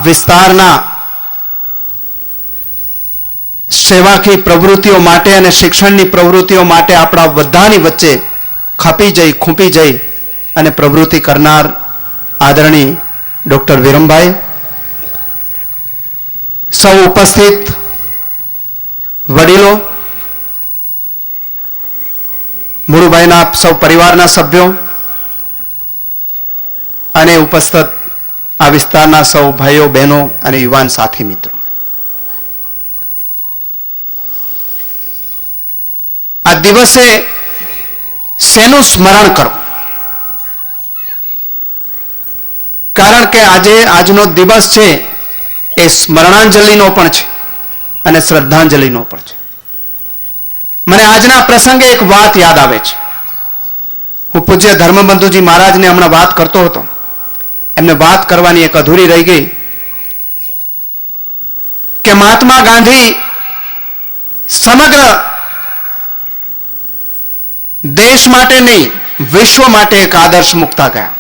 વિસ્તારના સેવાકી પ્રવૃત્તિઓ માટે અને શિક્ષણની પ્રવૃત્તિઓ માટે આપણા બધાની વચ્ચે ખપી જઈ ખૂંપી જઈ અને પ્રવૃત્તિ કરનાર આદરણીય ડોક્ટર વિરમભાઈ, સૌ ઉપસ્થિત વડીલો, મુરુભાઈના સૌ પરિવારના સભ્યો અને ઉપસ્થિત આ વિસ્તારના સૌ ભાઈઓ બહેનો અને યુવાન સાથી મિત્રો, આ દિવસે શેનું સ્મરણ કરવું? કારણ કે આજનો દિવસ છે એ સ્મરણાંજલિનો પણ છે અને શ્રદ્ધાંજલિનો પણ છે. મને આજના પ્રસંગે એક વાત યાદ આવે છે. હું પૂજ્ય ધર્મબંધુજી મહારાજને હમણાં વાત કરતો હતો. એમને વાત કરવાની એક અધૂરી રહી ગઈ કે મહાત્મા ગાંધી સમગ્ર દેશ માટે નહીં, વિશ્વ માટે એક આદર્શ મૂકતા ગયા.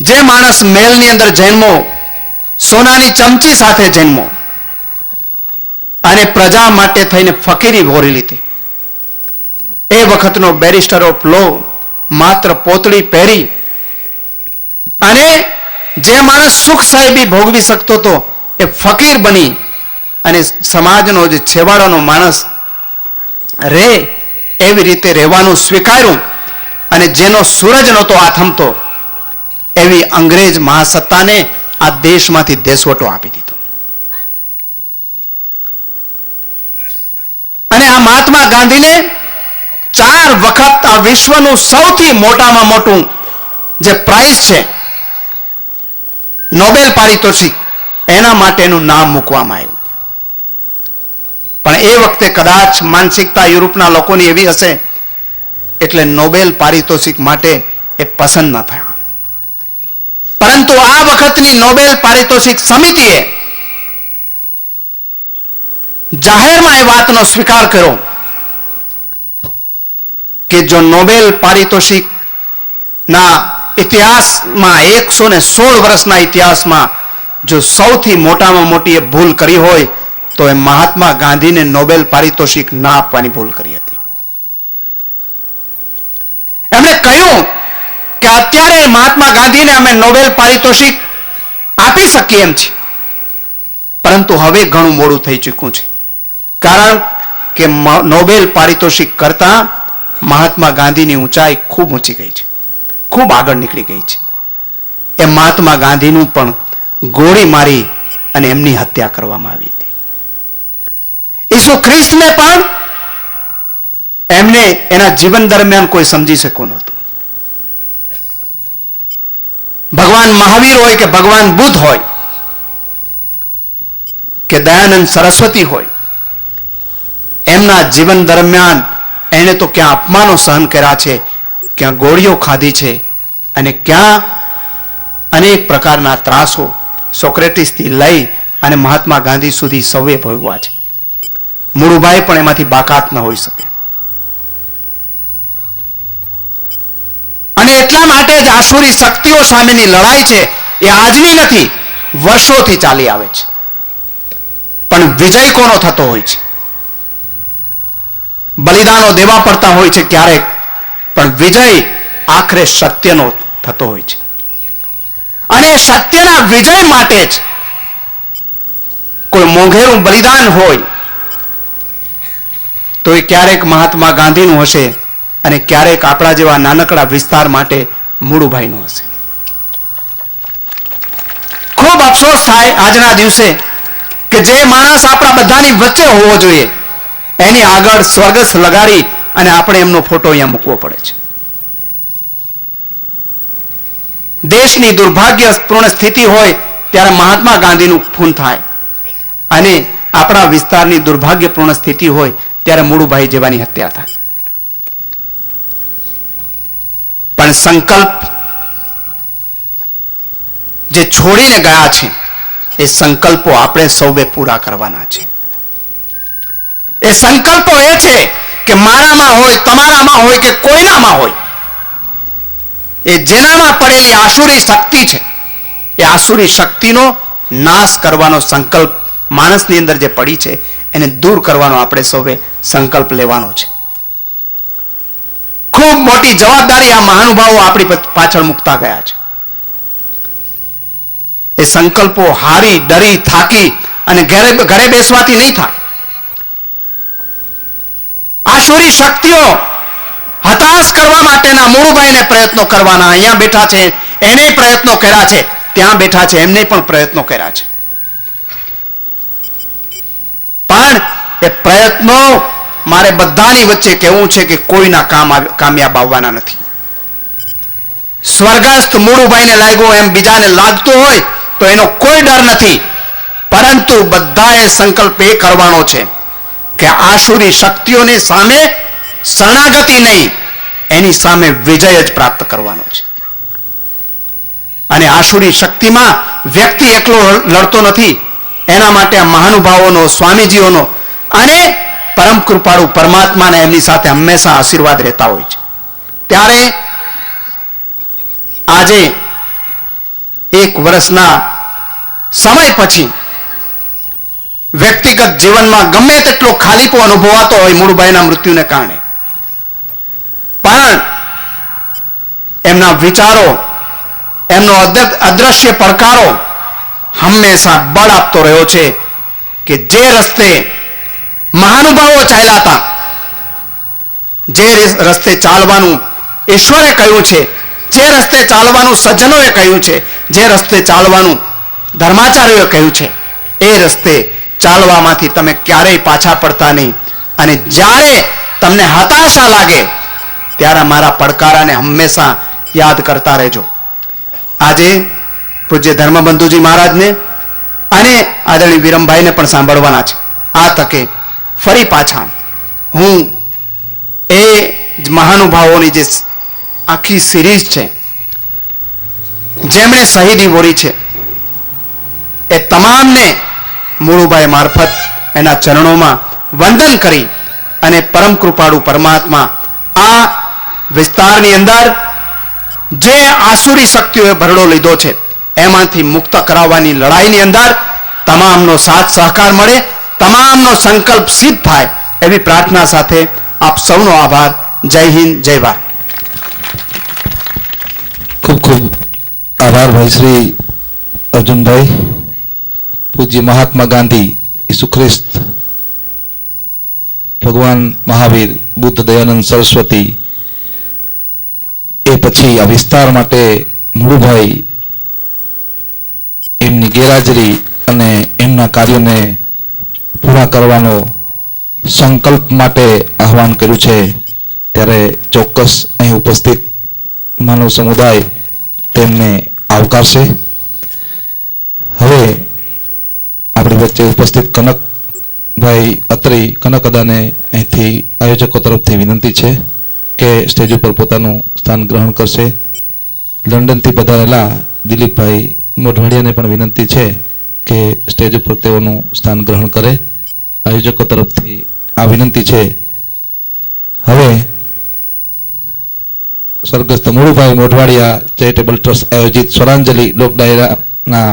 જે માણસ મહેલની અંદર જન્મો, સોનાની ચમચી સાથે જન્મો અને પ્રજા માટે થઈને ફકીરી વહોરી લીધી. એ વખતનો બેરિસ્ટર ઓફ લો માત્ર પોતળી પહેરી અને જે માણસ સુખ સાહેબી ભોગવી શકતો હતો એ ફકીર બની અને સમાજનો જે છેવાડાનો માણસ રે એવી રીતે રહેવાનું સ્વીકાર્યું અને જેનો સૂરજ નહોતો આથમતો એવી અંગ્રેજ મહાસત્તાને આ દેશમાંથી દેશવટો આપી દીધો. અને આ મહાત્મા ગાંધીને 4 વખત આ વિશ્વનું સૌથી મોટામાં મોટું જે પ્રાઇઝ છે નોબેલ પારિતોષિક, એના માટેનું નામ મૂકવામાં આવ્યું. પણ એ વખતે કદાચ માનસિકતા યુરોપના લોકોની એવી હશે એટલે નોબેલ પારિતોષિક માટે એ પસંદ ન થયા. પરંતુ આ વખતની નોબેલ પારિતોષિક સમિતિએ જાહેરમાં એ વાતનો સ્વીકાર કર્યો કે જો નોબેલ પારિતોષિક ના ઇતિહાસમાં 116 વર્ષના ઇતિહાસમાં જો સૌથી મોટામાં મોટી એ ભૂલ કરી હોય તો એ મહાત્મા ગાંધીને નોબેલ પારિતોષિક ના આપવાની ભૂલ કરી હતી. એમણે કહ્યું કે અત્યારે મહાત્મા ગાંધીને અમે નોબેલ પારિતોષિક આપી શકીએ એમ છે, પરંતુ હવે ઘણું મોડું થઈ ચૂક્યું છે. કારણ કે નોબેલ પારિતોષિક કરતા મહાત્મા ગાંધીની ઊંચાઈ ખૂબ ઊંચી ગઈ છે, ખૂબ આગળ નીકળી ગઈ છે. એ મહાત્મા ગાંધીનું પણ ગોળી મારી અને એમની હત્યા કરવામાં આવી હતી. ઈસુ ખ્રિસ્તને પણ એમને એના જીવન દરમિયાન કોઈ સમજી શક્યું નહોતું. ભગવાન મહાવીર હોય કે ભગવાન બુદ્ધ હોય કે દયાનંદ સરસ્વતી હોય, એમના જીવન દરમિયાન એને તો ક્યાં અપમાનો સહન કર્યા છે, ક્યાં ગોળીઓ ખાધી છે અને ક્યાં અનેક પ્રકારના ત્રાસો સોક્રેટિસથી લઈ અને મહાત્મા ગાંધી સુધી સૌએ ભોગવ્યા છે. મુરુભાઈ પણ એમાંથી બાકાત ન હોઈ શકે. અને એટલા માટે જ આસુરી શક્તિઓ સામેની લડાઈ છે એ આજની નથી, વર્ષોથી ચાલી આવે છે. પણ વિજય કોનો થતો હોય છે? બલિદાનો દેવા પડતા હોય છે ક્યારેક, પણ વિજય આખરે સત્યનો થતો હોય છે. અને સત્યના વિજય માટે જ કોઈ મોંઘેરું બલિદાન હોય તો એ ક્યારેક મહાત્મા ગાંધીનું હશે અને ક્યારેક આપણા જેવા નાનકડા વિસ્તાર માટે મુળુભાઈનું હશે. ખૂબ અફસોસ થાય આજના દિવસે કે જે માણસ આપણા બધાની વચ્ચે હોવો જોઈએ એની આગળ સ્વર્ગસ્થ લગાડી અને આપણે એમનો ફોટો અહીંયા મૂકવો પડે છે. દેશની દુર્ભાગ્યપૂર્ણ સ્થિતિ હોય ત્યારે મહાત્મા ગાંધીનું ખૂન થાય અને આપણા વિસ્તારની દુર્ભાગ્યપૂર્ણ સ્થિતિ હોય ત્યારે મુળુભાઈ જેવાની હત્યા થાય. પણ સંકલ્પ જે છોડીને ગયા છે એ સંકલ્પો આપણે સૌએ પૂરા કરવાના છે. એ સંકલ્પો એ છે કે મારામાં હોય, તમારામાં હોય કે કોઈનામાં હોય, એ જેનામાં પડેલી આસુરી શક્તિ છે એ આસુરી શક્તિનો નાશ કરવાનો સંકલ્પ માણસની અંદર જે પડી છે એને દૂર કરવાનો આપણે સૌએ સંકલ્પ લેવાનો છે. ખૂબ મોટી જવાબદારી આ મહાનુભાવો આપણી પાછળ મૂકતા ગયા છે. એ સંકલ્પો હારી ડરી થાકી અને ઘરે બેસવાથી નહીં થાય. આસુરી શક્તિઓ હતાશ કરવા માટેના મૂળભાઈને પ્રયત્નો કરવાના. અહીંયા બેઠા છે એને પ્રયત્નો કર્યા છે, ત્યાં બેઠા છે એમને પણ પ્રયત્નો કર્યા છે. પણ એ પ્રયત્નો મારે બધાની વચ્ચે કહેવું છે કે કોઈના કામયાબ આવવાના નથી. સ્વર્ગસ્થ મૂળભાઈને લાગ્યું એમ બીજાને લાગતું હોય તો એનો કોઈ ડર નથી. પરંતુ બધાએ સંકલ્પ એ કરવાનો છે કે આસુરી શક્તિઓની સામે શરણાગતિ નહીં, એની સામે વિજય જ પ્રાપ્ત કરવાનો છે. અને આસુરી શક્તિમાં વ્યક્તિ એકલો લડતો નથી. એના માટે આ મહાનુભાવોનો, સ્વામીજીઓનો અને પરમ કૃપાળુ પરમાત્માને એમની સાથે હંમેશા આશીર્વાદ રહેતા હોય છે. ત્યારે આજે 1 વર્ષના સમય પછી વ્યક્તિગત જીવનમાં ગમે તેટલો ખાલીપો અનુભવાતો હોય મૂળભાઈના મૃત્યુને કારણે, પણ એમના વિચારો, એમનો અદ્રશ્ય પડકારો હંમેશા બળ આપતો રહ્યો છે કે જે રસ્તે મહાનુભાવો ચાલ્યા હતા, જે રસ્તે ચાલવાનું ઈશ્વરે કહ્યું છે, જે રસ્તે ચાલવાનું સજ્જનોએ કહ્યું છે, જે રસ્તે ચાલવાનું ધર્માચાર્યોએ કહ્યું છે, એ રસ્તે ચાલવામાંથી તમે ક્યારેય પાછા પડતા નહીં. અને જ્યારે તમને હતાશા લાગે ત્યારે મારા પડકારાને હંમેશા યાદ કરતા રહેજો. આજે પૂજ્ય ધર્મબંધુજી મહારાજને અને આદરણીય વિરમભાઈને પણ સાંભળવાના છે. આ તકે ફરી પાછા હું એ જ મહાનુભાવોની જે આખી સિરીઝ છે જેમણે શહીદી વોરી છે એ તમામને મૂળુભાઈ મારફત એના ચરણોમાં વંદન કરી અને પરમ કૃપાળુ પરમાત્મા આ વિસ્તારની અંદર જે આસુરી શક્તિઓએ ભરડો લીધો છે એમાંથી મુક્ત કરાવવાની લડાઈની અંદર તમામનો સાથ સહકાર મળે, તમામનો સંકલ્પ સિદ્ધ થાય એવી પ્રાર્થના સાથે આપ સૌનો આભાર. જય હિન્દ, જય ભારત. ખૂબ ખૂબ આભાર ભાઈ શ્રી અર્જુનભાઈ. પૂજ્ય મહાત્મા ગાંધી, ઈસુ ખ્રિસ્ત, ભગવાન મહાવીર, બુદ્ધ, દયાનંદ સરસ્વતી, એ પછી આ વિસ્તાર માટે મૂળભાઈ એમની ગેરહાજરી અને એમના કાર્યોને પૂરા કરવાનો સંકલ્પ માટે આહવાન કર્યું છે. ત્યારે ચોક્કસ અહીં ઉપસ્થિત માનવ સમુદાય તેમને આવકારશે. હવે આપણી વચ્ચે ઉપસ્થિત કનકભાઈ અત્રી, કનકદાને અહીંથી આયોજકો તરફથી વિનંતી છે કે સ્ટેજ ઉપર પોતાનું સ્થાન ગ્રહણ કરશે. લંડનથી પધારેલા દિલીપભાઈ મોઢવાડિયાને પણ વિનંતી છે કે સ્ટેજ ઉપર તેઓનું સ્થાન ગ્રહણ કરે. આયોજકો તરફથી આ વિનંતી છે. હવે સ્વર્ગસ્થ મૂળુભાઈ મોઢવાડિયા ચેરિટેબલ ટ્રસ્ટ આયોજિત સ્વરાંજલિ લોક ડાયરાના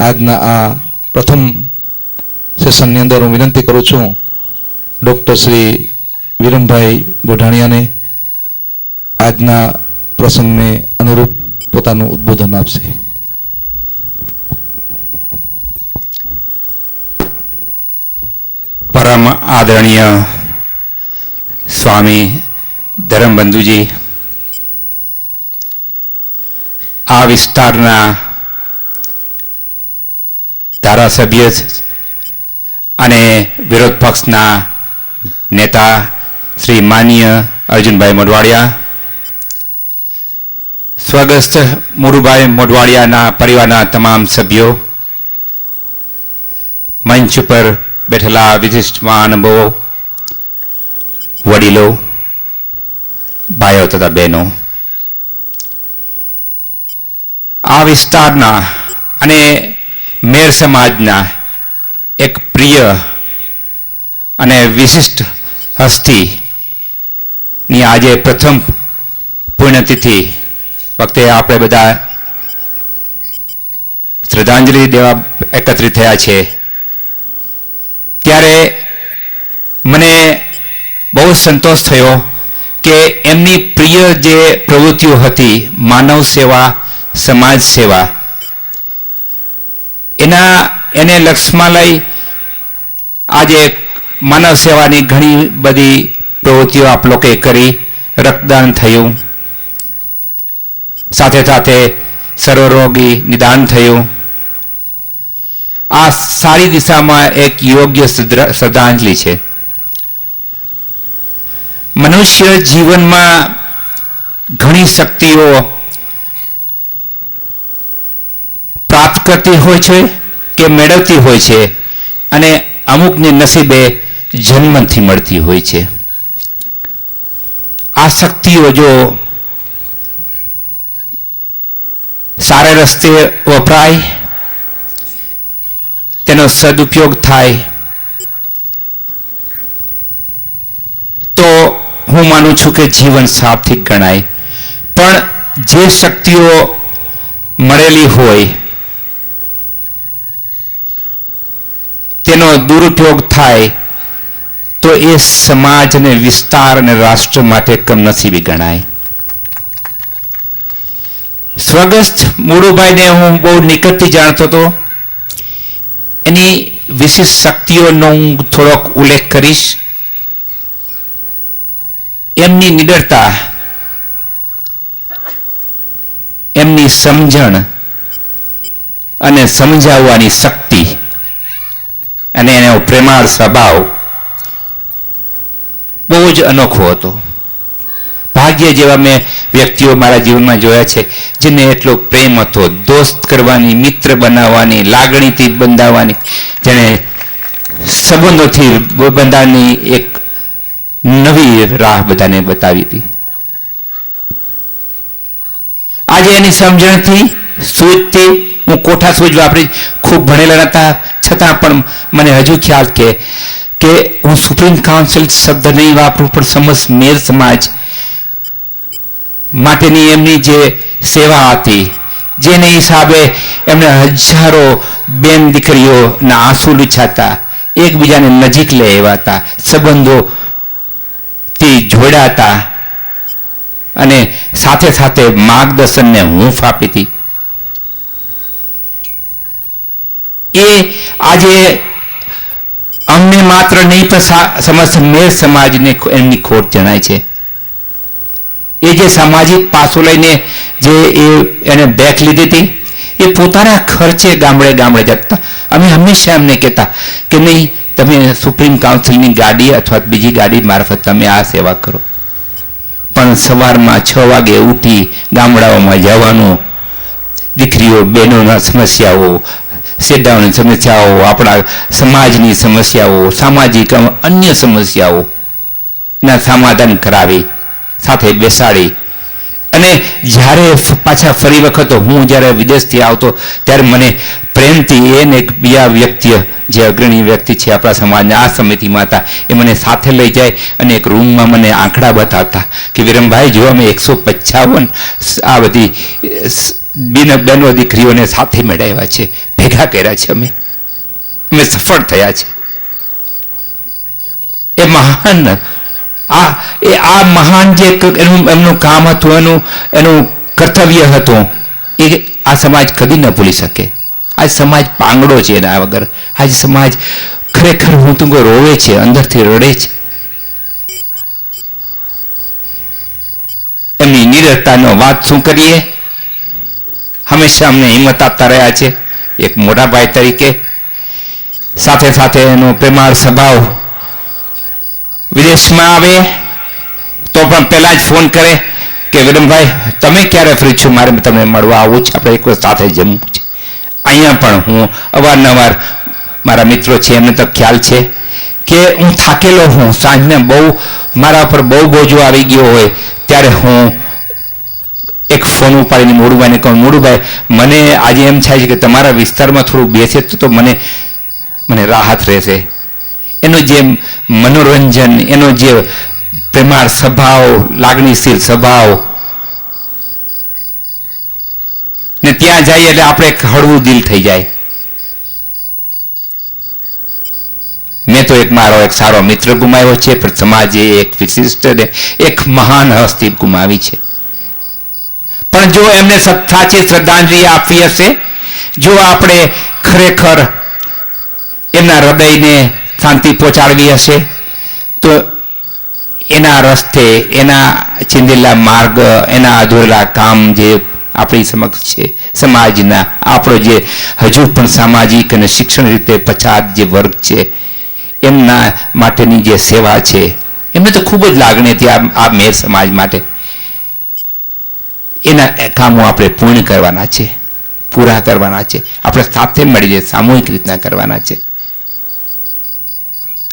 આજના આ પ્રથમ સેશનની અંદર હું વિનંતી કરું છું ડૉક્ટર શ્રી વિરમભાઈ ગોઢાણીયાને આજના પ્રસંગને અનુરૂપ પોતાનું ઉદ્બોધન આપશે. પરમ આદરણીય સ્વામી ધરમબંધુજી, આ વિસ્તારના ધારાસભ્ય અને વિરોધ પક્ષના નેતા શ્રી માનનીય અર્જુનભાઈ મોઢવાડિયા, સ્વર્ગસ્થ મૂળુભાઈ મોઢવાડિયાના પરિવારના તમામ સભ્યો, મંચ ઉપર બેઠેલા વિશિષ્ટ મહાનુભાવો, વડીલો, ભાઈઓ તથા બહેનો, આ વિસ્તારના અને મેર સમાજના એક પ્રિય અને વિશિષ્ટ હસ્તીની આજે પ્રથમ પુણ્યતિથિ વખતે આપણે બધા શ્રદ્ધાંજલિ દેવા એકત્રિત થયા છે ત્યારે મને બહુ સંતોષ થયો કે એમની પ્રિય જે પ્રવૃત્તિઓ હતી માનવ સેવા, સમાજ સેવા, એને લક્ષ્યમાં લઈ આજે માનવ સેવાની ઘણી બધી પ્રવૃત્તિઓ આપ લોકોએ કરી, રક્તદાન થયું, સાથે સાથે સર્વરોગી નિદાન થયું. આ સારી દિશામાં એક યોગ્ય શ્રદ્ધાંજલિ છે. મનુષ્ય જીવનમાં ઘણી શક્તિઓ પ્રાપ્ત કરતી હોય છે કે મેળવતી હોય છે અને અમુકને નસીબે જન્મથી મળતી હોય છે. આ શક્તિઓ જો સારા રસ્તે વપરાય, તેનો સદુપયોગ થાય તો હું માનું છું કે જીવન સાર્થક ગણાય. પણ જે શક્તિઓ મળેલી હોય તેનો દુરુપયોગ થાય તો એ સમાજ અને વિસ્તાર અને રાષ્ટ્ર માટે કમનસીબી ગણાય. સ્વર્ગસ્થ મોડુભાઈને હું બહુ નિકટથી જાણતો હતો. એની વિશિષ્ટ શક્તિઓનો હું થોડોક ઉલ્લેખ કરીશ. એમની નિડરતા, એમની સમજણ અને સમજાવવાની શક્તિ અને એનો પ્રેમાળ સ્વભાવ બહુ જ અનોખો હતો. ભાગ્ય જેવા મેં વ્યક્તિઓ મારા જીવનમાં જોયા છે જેને એટલો પ્રેમ હતો, દોસ્ત કરવાની, મિત્ર બનાવવાની, લાગણીથી બંધાવવાની, જેને સંબંધોથી બંધાવવાની એક નવી રાહ બધાને બતાવી હતી. આજે એની સમજણથી, સૂઝથી, હું કોઠા સૂઝ વાપરી, ખૂબ ભણેલા નતા છતાં પણ મને હજુ ખ્યાલ કે હું સુપ્રીમ કાઉન્સિલ શબ્દ નહીં વાપરું પણ સમસ્ત મેર સમાજ માટેની એમની જે સેવા હતી, જેને હિસાબે એમણે હજારો બેન દીકરીઓના આંસુ લૂછાતા, એકબીજાને નજીક લઈ આવ્યા હતા, સંબંધોથી જોડ્યા હતા અને સાથે સાથે માર્ગદર્શનને હૂંફ આપી હતી. એ આજે અમને માત્ર નહીં પણ સમસ્ત મેર સમાજને એમની ખોટ જણાય છે. એ જે સામાજિક પાસો લઈને જે એને બેક લીધી હતી, એ પોતાના ખર્ચે ગામડે ગામડે જતા. અમે હંમેશા એમને કહેતા કે નહીં, તમે સુપ્રીમ કાઉન્સિલની ગાડી અથવા બીજી ગાડી મારફત તમે આ સેવા કરો. પણ સવારમાં 6 વાગે ઉઠી ગામડાઓમાં જવાનું, દીકરીઓ બહેનોના સમસ્યાઓ, સેડાઓની સમસ્યાઓ, આપણા સમાજની સમસ્યાઓ, સામાજિક અન્ય સમસ્યાઓના સમાધાન કરાવી, સાથે બેસાડી અને જ્યારે પાછા ફરી વખત હું જ્યારે વિદેશથી આવતો ત્યારે મને પ્રેમથી એને એક બીજા વ્યક્તિ જે અગ્રણી વ્યક્તિ છે આપણા સમાજના આ સમિતિમાં હતા, એ મને સાથે લઈ જાય અને એક રૂમમાં મને આંકડા બતાવતા કે વિરમભાઈ જો અમે 155 આ બધી બહેનો દીકરીઓને સાથે મેળવ્યા છે, ભેગા કર્યા છે, અમે સફળ થયા છે. એ મહાન આ મહાન જે એમનું કામ હતું, એનું કર્તવ્ય હતું, એ આ સમાજ કદી ન ભૂલી શકે. આજ સમાજ પાંગડો છે એના વગર. આજ સમાજ ખરેખર હું તું રોવે છે, અંદરથી રડે છે. એમની નિડરતાનો વાત શું કરીએ. હંમેશા અમને હિંમત આપતા રહ્યા છે એક મોટા ભાઈ તરીકે. સાથે સાથે એનો પ્રેમાળ સ્વભાવ. વિદેશમાં આવે તો પણ પહેલા જ ફોન કરે કે વિરમભાઈ તમે ક્યારે ફ્રી છો, મારે તમને મળવા આવવું છે, આપણે એક વખત સાથે જમવું છે. અહીંયા પણ હું અવારનવાર મારા મિત્રો છે એમને તો ખ્યાલ છે કે હું થાકેલો હું, સાંજને બહુ મારા પર બહુ બોજો આવી ગયો હોય ત્યારે હું એક ફોન ઉપાડીને મોડુભાઈને કહું, મોડુભાઈ મને આજે એમ થાય છે કે તમારા વિસ્તારમાં થોડું બેસે તો મને રાહત રહેશે. એનો જે મનોરંજન, એનો જે પ્રેમાળ સ્વભાવ, લાગણીશીલ સ્વભાવ ને ત્યાં જઈએ એટલે આપણે એક હળવું દિલ થઈ જાય. મેં તો એક મારો એક સારો મિત્ર ગુમાવ્યો છે, પણ સમાજે એક વિશિષ્ટ ને એક મહાન હસ્તી ગુમાવી છે. પણ જો એમને સાચી શ્રદ્ધાંજલિ આપવી હશે, જો આપણે ખરેખર એમના હૃદયને શાંતિ પહોંચાડવી હશે, તો એના રસ્તે, એના ચિંદેલા માર્ગ, એના અધૂરેલા કામ જે આપણી સમક્ષ છે, સમાજના આપણો જે હજુ પણ સામાજિક અને શિક્ષણ રીતે પછાત જે વર્ગ છે, એમના માટેની જે સેવા છે, એમને તો ખૂબ જ લાગણી હતી આ મેર સમાજ માટે. એના કામો આપણે પૂર્ણ કરવાના છે, પૂરા કરવાના છે. આપણે સાથે મળીને સામૂહિક રીતના કરવાના છે.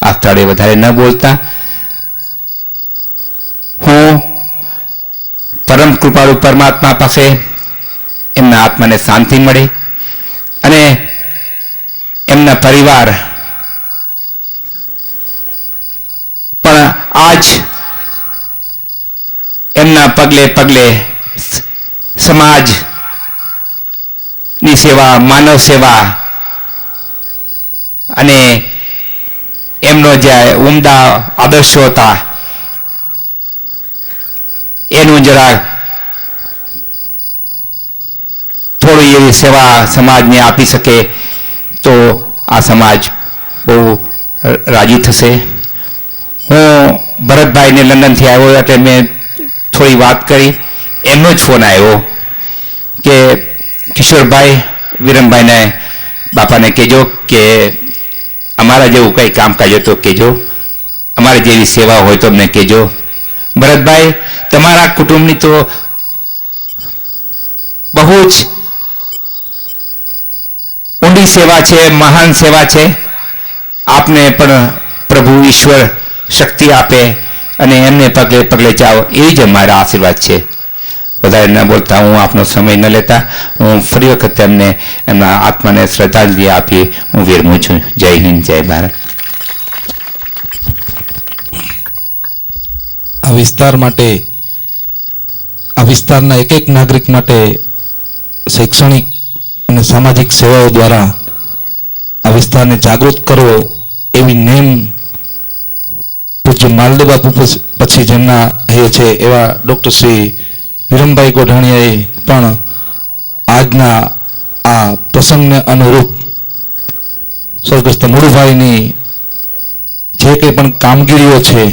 આ સ્થળે વધારે ન બોલતા હું પરમ કૃપાળુ પરમાત્મા પાસે એમના આત્માને શાંતિ મળે અને એમના પરિવાર પણ આજ એમના પગલે પગલે સમાજની સેવા, માનવ સેવા અને એમનો જે ઉમદા આદર્શો હતા એનું જરા થોડી એવી સેવા સમાજને આપી શકે તો આ સમાજ બહુ રાજી થશે. હું ભરતભાઈને લંડનથી આવ્યો એટલે મેં થોડી વાત કરી. એમનો જ ફોન આવ્યો કે કિશોરભાઈ, વિરમભાઈને બાપાને કહેજો કે અમારા જેવું કંઈ કામકાજ હોય તો કહેજો, અમારે જેવી સેવા હોય તો અમને કહેજો. ભરતભાઈ, તમારા કુટુંબની તો બહુ જ ઊંડી સેવા છે, મહાન સેવા છે. આપને પણ પ્રભુ ઈશ્વર શક્તિ આપે અને એમને પગલે પગલે જાઓ, એ જ અમારા આશીર્વાદ છે. વધારે ન બોલતા, હું આપનો સમય ન લેતા, હું ફરી વખત એમને એમના આત્માને શ્રદ્ધાંજલિ આપી હું વિરમું છું. જય હિન્દ, જય ભારત. આ વિસ્તાર માટે, આ વિસ્તારના એક એક નાગરિક માટે શૈક્ષણિક અને સામાજિક સેવાઓ દ્વારા આ વિસ્તારને જાગૃત કરવો એવી નેમ પૂજ્ય માલદેવ બાપુ પછી જેમના હે છે એવા ડૉક્ટર શ્રી વિરમભાઈ ગોઢાણીયાએ પણ આજના આ પ્રસંગને અનુરૂપ સ્વર્ગસ્થ મુળુભાઈની જે કંઈ પણ કામગીરીઓ છે,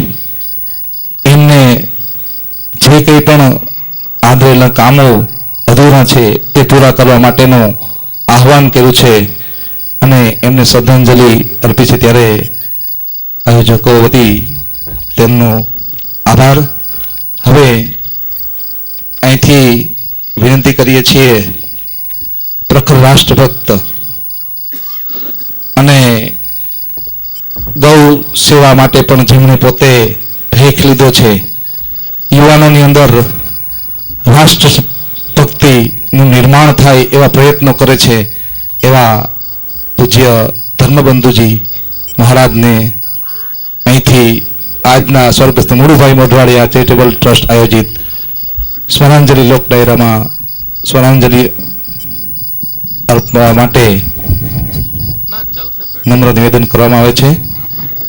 એમને જે કંઈ પણ આંધળેલા કામો અધૂરા છે તે પૂરા કરવા માટેનું આહવાન કર્યું છે અને એમને શ્રદ્ધાંજલિ અર્પી છે. ત્યારે આયોજકો વતી તેમનો આભાર. હવે અહીંથી વિનંતી કરીએ છીએ પ્રખર રાષ્ટ્રભક્ત અને ગૌ સેવા માટે પણ જેમણે પોતે ભેખ લીધો છે, યુવાનોની અંદર રાષ્ટ્રભક્તિનું નિર્માણ થાય એવા પ્રયત્નો કરે છે, એવા પૂજ્ય ધર્મબંધુજી મહારાજને અહીંથી આજના સ્વર્ગસ્થ મુળુભાઈ મોઢવાડિયા ચેરિટેબલ ટ્રસ્ટ આયોજિત સ્વરાંજલિ લોક ડાયરામાં સ્વરાંજલિ અર્પવા માટે નમ્ર નિવેદન કરવામાં આવે છે.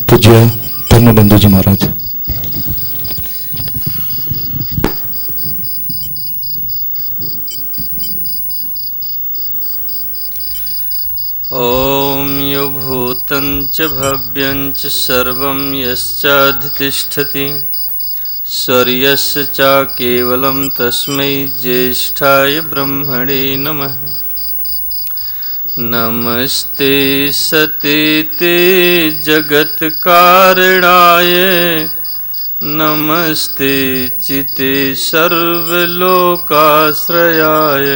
પૂજ્ય ધર્મબંધુજી મહારાજ. ॐ यो भूतं च भव्यं च सर्वं यश्चाधितिष्ठति स्वर्यस्य च केवलं तस्मै ज्येष्ठाय ब्रह्मणे नमः. नमस्ते सतेते जगत्कारणाय नमस्ते चिते सर्वलोकाश्रयाय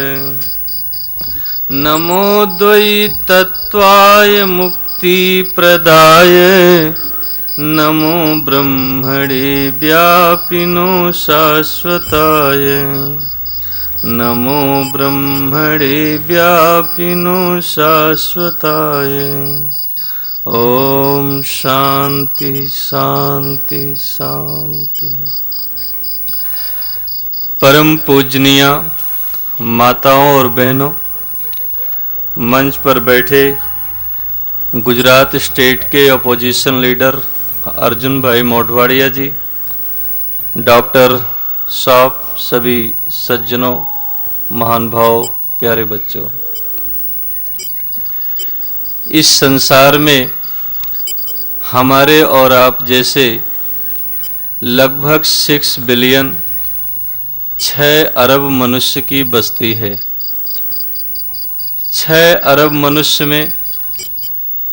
नमो द्वैतत्वाय मुक्तिप्रदाय नमो ब्रह्मणे व्यापिनो शाश्वताय नमो ब्रह्मणे व्यापिनो शाश्वताय. ओम शांति शांति शांति. परम पूजनीय माताओं और बहनों, मंच पर बैठे गुजरात स्टेट के अपोजिशन लीडर अर्जुन भाई मोढवाड़िया जी, डॉक्टर साहब, सभी सज्जनों, महान भाव, प्यारे बच्चों, इस संसार में हमारे और आप जैसे लगभग 6 बिलियन 6 अरब मनुष्य की बस्ती है। 6 अरब मनुष्य में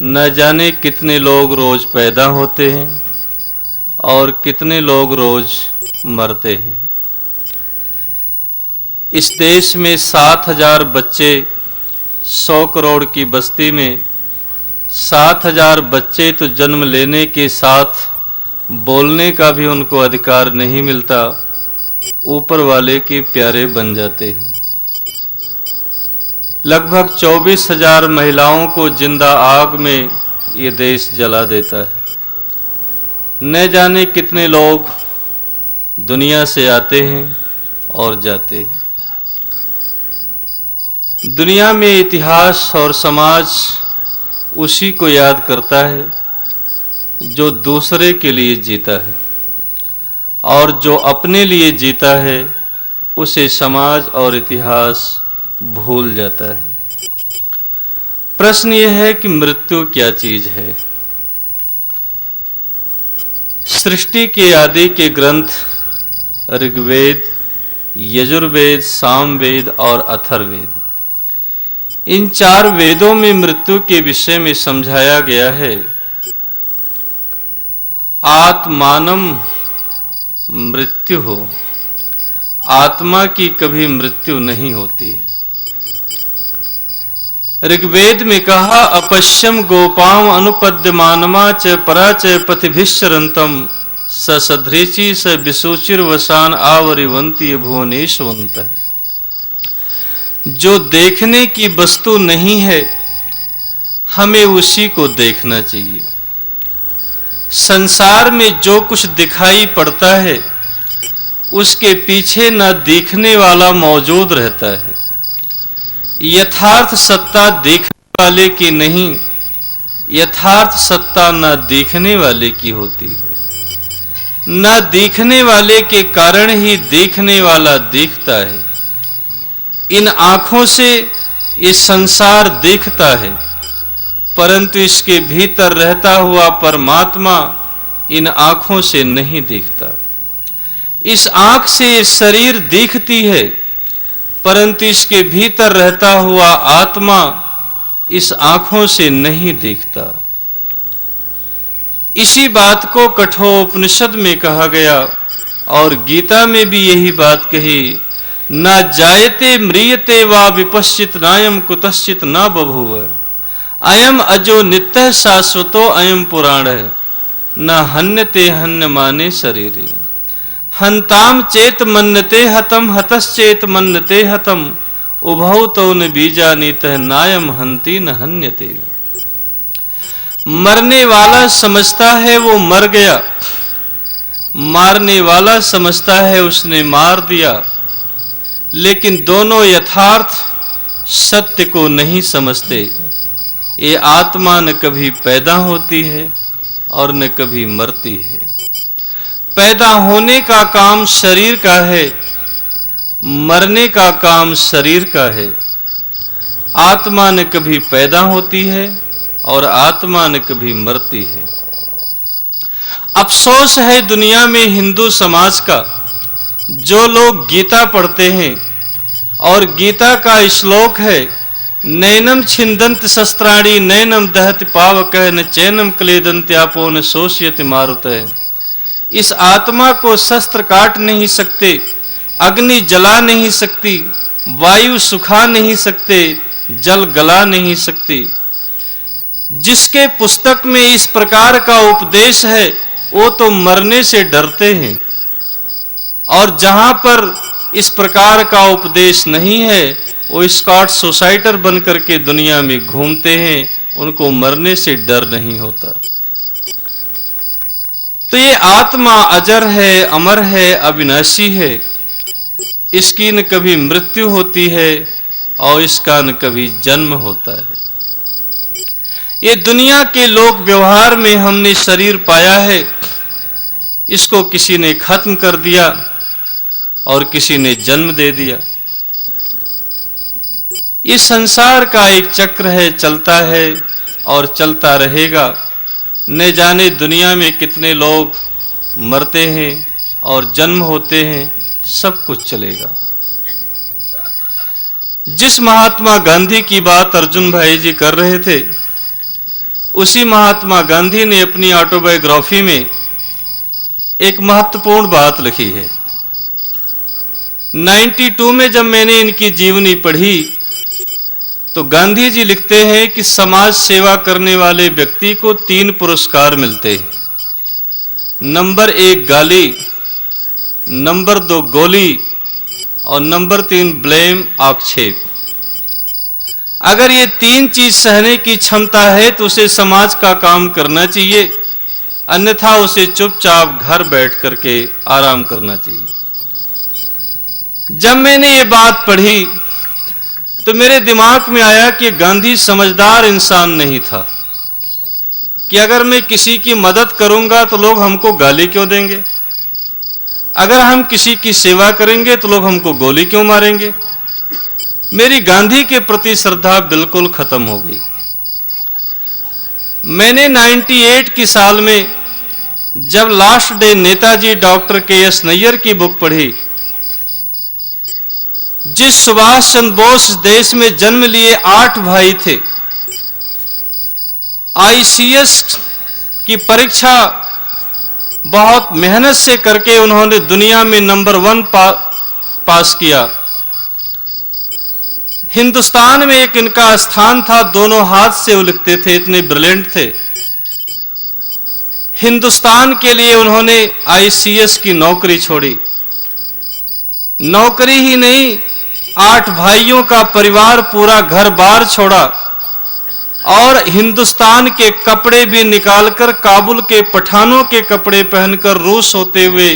न जाने कितने लोग रोज पैदा होते हैं और कितने लोग रोज मरते हैं। इस देश में 7,000 बच्चे, 100 करोड़ की बस्ती में 7,000 बच्चे तो जन्म लेने के साथ बोलने का भी उनको अधिकार नहीं मिलता, ऊपर वाले के प्यारे बन जाते हैं। लगभग 24,000 महिलाओं को जिंदा आग में ये देश जला देता है। न जाने कितने लोग दुनिया से आते हैं और जाते हैं। दुनिया में इतिहास और समाज उसी को याद करता है जो दूसरे के लिए जीता है, और जो अपने लिए जीता है उसे समाज और इतिहास भूल जाता है। प्रश्न यह है कि मृत्यु क्या चीज है? सृष्टि के आदि के ग्रंथ ऋग्वेद, यजुर्वेद, सामवेद और अथर्ववेद, इन 4 वेदों में मृत्यु के विषय में समझाया गया है। आत्मानम मृत्यु हो, आत्मा की कभी मृत्यु नहीं होती है। ऋग्वेद में कहा, अपश्यम गोपाम अनुपद्यमानमा च परा च पथिभिश्चरंतम ससधृचि स विसूचिर्वसान आवरिवंती भुवनेशवंत। जो देखने की वस्तु नहीं है, हमें उसी को देखना चाहिए। संसार में जो कुछ दिखाई पड़ता है उसके पीछे न देखने वाला मौजूद रहता है। यथार्थ सत्ता देखने वाले की नहीं, यथार्थ सत्ता न देखने वाले की होती है। न देखने वाले के कारण ही देखने वाला देखता है। इन आँखों से ये संसार देखता है, परंतु इसके भीतर रहता हुआ परमात्मा इन आँखों से नहीं देखता। इस आँख से ये शरीर देखती है, परंतु इसके भीतर रहता हुआ आत्मा इस आँखों से नहीं देखता। इसी बात को कठोपनिषद में कहा गया और गीता में भी यही बात कही, न जायते म्रियते वा विपश्चित नायम कुतश्चित न बभूव, अयम अजो नित्य शाश्वतो अयम पुराण है, न हन्यते हन्यमाने शरीरे, हंताम चेत मन्यते हतम हतश्चेत मन्यते हतम, उभौ तो न बीजानीत नायम हंति न हन्यते। मरने वाला समझता है वो मर गया, मारने वाला समझता है उसने मार दिया, लेकिन दोनों यथार्थ सत्य को नहीं समझते। ये आत्मा न कभी पैदा होती है और न कभी मरती है। पैदा होने का काम शरीर का है, मरने का काम शरीर का है। आत्मा न कभी पैदा होती है और आत्मा न कभी मरती है। अफसोस है दुनिया में हिंदू समाज का, जो लोग गीता पढ़ते हैं और गीता का श्लोक है, नैनम छिंदंत शस्त्राणी नैनम दहति पावकः न चैनम क्लेदन्त्यापो न शोष्यति मारुतः। इस आत्मा को शस्त्र काट नहीं सकते, अग्नि जला नहीं सकती, वायु सुखा नहीं सकते, जल गला नहीं सकती। जिसके पुस्तक में इस प्रकार का उपदेश है वो तो मरने से डरते हैं, और जहां पर इस प्रकार का उपदेश नहीं है वो स्कॉट सोसाइटर बनकर के दुनिया में घूमते हैं, उनको मरने से डर नहीं होता। तो ये आत्मा अजर है, अमर है, अविनाशी है। इसकी न कभी मृत्यु होती है और इसका न कभी जन्म होता है। ये दुनिया के लोक व्यवहार में हमने शरीर पाया है, इसको किसी ने खत्म कर दिया और किसी ने जन्म दे दिया। इस संसार का एक चक्र है, चलता है और चलता रहेगा। न जाने दुनिया में कितने लोग मरते हैं और जन्म होते हैं, सब कुछ चलेगा। जिस महात्मा गांधी की बात अर्जुन भाई जी कर रहे थे, उसी महात्मा गांधी ने अपनी ऑटोबायोग्राफी में एक महत्वपूर्ण बात लिखी है। 92 में जब मैंने इनकी जीवनी पढ़ी तो गांधी जी लिखते हैं कि समाज सेवा करने वाले व्यक्ति को 3 पुरस्कार मिलते हैं। नंबर 1 गाली, नंबर 2 गोली और नंबर 3 ब्लेम, आक्षेप। अगर ये 3 चीज सहने की क्षमता है तो उसे समाज का काम करना चाहिए, अन्यथा उसे चुपचाप घर बैठ करके आराम करना चाहिए। जब मैंने ये बात पढ़ी तो मेरे दिमाग में आया कि गांधी समझदार इंसान नहीं था कि अगर मैं किसी की मदद करूंगा तो लोग हमको गाली क्यों देंगे, अगर हम किसी की सेवा करेंगे तो लोग हमको गोली क्यों मारेंगे। मेरी गांधी के प्रति श्रद्धा बिल्कुल खत्म हो गई। मैंने 98 की साल में जब लास्ट डे नेताजी डॉक्टर के.एस. नैयर की बुक पढ़ी, जिस सुभाष चंद्र बोस देश में जन्म लिए 8 भाई थे, आईसीएस की परीक्षा बहुत मेहनत से करके उन्होंने दुनिया में नंबर 1 पास किया। हिंदुस्तान में एक इनका स्थान था, दोनों हाथ से वो लिखते थे, इतने ब्रिलियंट थे। हिंदुस्तान के लिए उन्होंने आईसीएस की नौकरी छोड़ी। नौकरी ही नहीं, 8 भाइयों का परिवार, पूरा घर बार छोड़ा और हिंदुस्तान के कपड़े भी निकालकर काबुल के पठानों के कपड़े पहनकर रूस होते हुए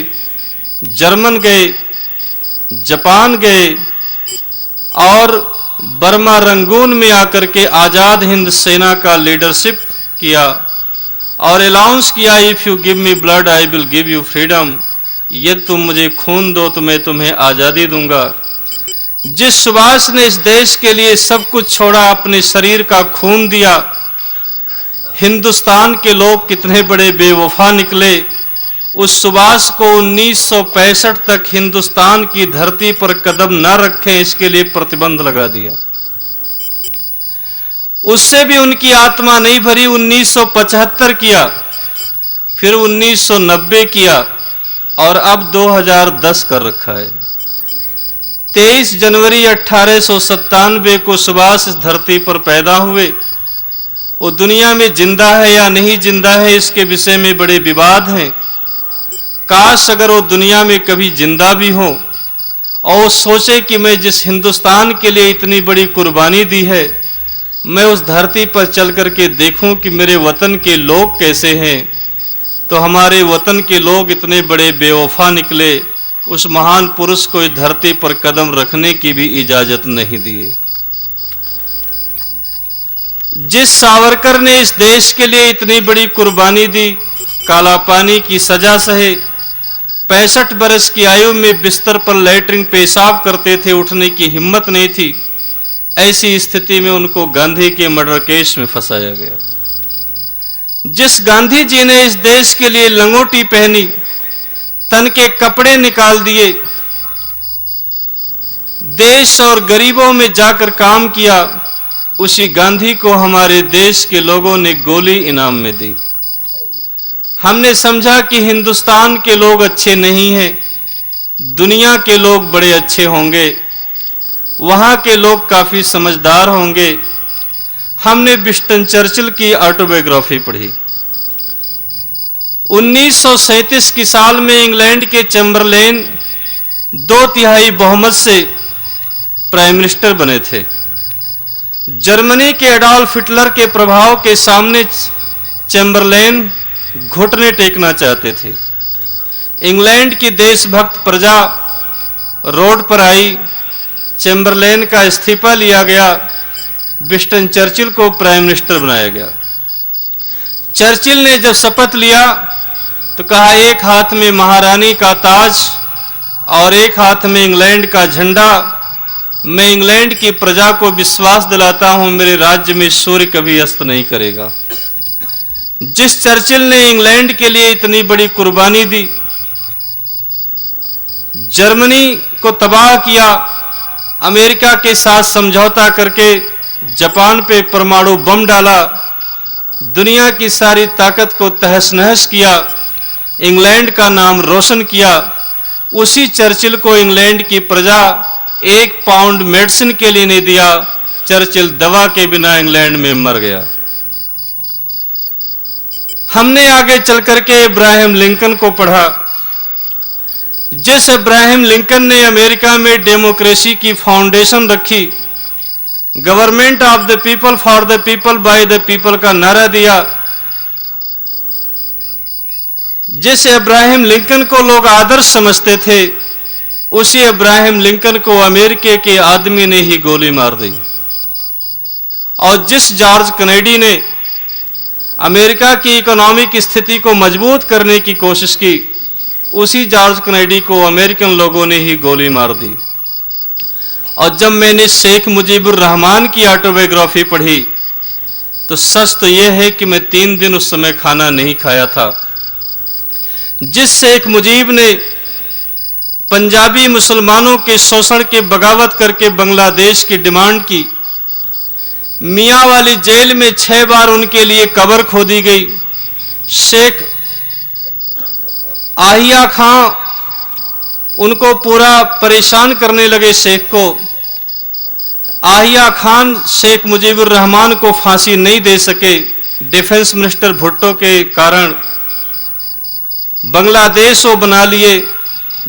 जर्मन गए, जापान गए और बर्मा रंगून में आकर के आजाद हिंद सेना का लीडरशिप किया और अनाउंस किया, if you give me blood I will give you freedom. यदि तुम मुझे खून दो तो मैं तुम्हें आजादी दूंगा। जिस सुभाष ने इस देश के लिए सब कुछ छोड़ा, अपने शरीर का खून दिया, हिंदुस्तान के लोग कितने बड़े बेवफा निकले। उस सुभाष को 1965 तक हिंदुस्तान की धरती पर कदम न रखें, इसके लिए प्रतिबंध लगा दिया। उससे भी उनकी आत्मा नहीं भरी। 1975 किया, फिर 1990 किया और अब 2010 कर रखा है। 23 जनवरी 1897 को सुभाष इस धरती पर पैदा हुए। वो दुनिया में जिंदा है या नहीं जिंदा है, इसके विषय में बड़े विवाद हैं। काश अगर वो दुनिया में कभी जिंदा भी हो और सोचे कि मैं जिस हिंदुस्तान के लिए इतनी बड़ी कुर्बानी दी है, मैं उस धरती पर चल करके देखूं कि मेरे वतन के लोग कैसे हैं, तो हमारे वतन के लोग इतने बड़े बेवफा निकले, उस महान पुरुष को इस धरती पर कदम रखने की भी इजाजत नहीं दिए। जिस सावरकर ने इस देश के लिए इतनी बड़ी कुर्बानी दी, काला पानी की सजा सहे, 65 बरस की आयु में बिस्तर पर लैट्रिन पेशाब करते थे, उठने की हिम्मत नहीं थी। ऐसी स्थिति में उनको गांधी के मर्डर केस में फंसाया गया। जिस गांधी जी ने इस देश के लिए लंगोटी पहनी, तन के कपड़े निकाल दिए, देश और गरीबों में जाकर काम किया, उसी गांधी को हमारे देश के लोगों ने गोली इनाम में दी। हमने समझा कि हिंदुस्तान के लोग अच्छे नहीं हैं, दुनिया के लोग बड़े अच्छे होंगे, वहां के लोग काफी समझदार होंगे। हमने विंस्टन चर्चिल की ऑटोबायोग्राफी पढ़ी। 1937 की साल में इंग्लैंड के चैम्बरलेन 2/3 बहुमत से प्राइम मिनिस्टर बने थे। जर्मनी के एडोल्फ हिटलर के प्रभाव के सामने चैम्बरलेन घुटने टेकना चाहते थे। इंग्लैंड की देशभक्त प्रजा रोड पर आई, चैम्बरलेन का इस्तीफा लिया गया, विंस्टन चर्चिल को प्राइम मिनिस्टर बनाया गया। चर्चिल ने जब शपथ लिया तो कहा, एक हाथ में महारानी का ताज और एक हाथ में इंग्लैंड का झंडा। मैं इंग्लैंड की प्रजा को विश्वास दिलाता हूं, मेरे राज्य में सूर्य कभी अस्त नहीं करेगा। जिस चर्चिल ने इंग्लैंड के लिए इतनी बड़ी कुर्बानी दी, जर्मनी को तबाह किया, अमेरिका के साथ समझौता करके जापान पे परमाणु बम डाला, दुनिया की सारी ताकत को तहस नहस किया, इंग्लैंड का नाम रोशन किया, उसी चर्चिल को इंग्लैंड की प्रजा 1 पाउंड मेडिसिन के लिए नहीं दिया। चर्चिल दवा के बिना इंग्लैंड में मर गया। हमने आगे चल करके इब्राहिम लिंकन को पढ़ा। जिस इब्राहिम लिंकन ने अमेरिका में डेमोक्रेसी की फाउंडेशन रखी, government of the people for the people by the people का नारा दिया, जिस इब्राहिम लिंकन को लोग आदर्श समझते थे, उसी इब्राहिम लिंकन को अमेरिका के आदमी ने ही गोली मार दी। और जिस जॉर्ज कैनेडी ने अमेरिका की इकोनॉमिक स्थिति को मजबूत करने की कोशिश की, उसी जॉर्ज कैनेडी को अमेरिकन लोगों ने ही गोली मार दी। और जब मैंने शेख मुजीबुर रहमान की ऑटोबायोग्राफी पढ़ी तो सच तो यह है कि मैं 3 दिन उस समय खाना नहीं खाया था। जिस शेख मुजीब ने पंजाबी मुसलमानों के शोषण के बगावत करके बांग्लादेश की डिमांड की, मियाँ वाली जेल में 6 बार उनके लिए कब्र खोदी गई। शेख आहिया खां उनको पूरा परेशान करने लगे। शेख को आहिया खान शेख मुजीबुर रहमान को फांसी नहीं दे सके। डिफेंस मिनिस्टर भुट्टो के कारण बांग्लादेश वो बना लिए।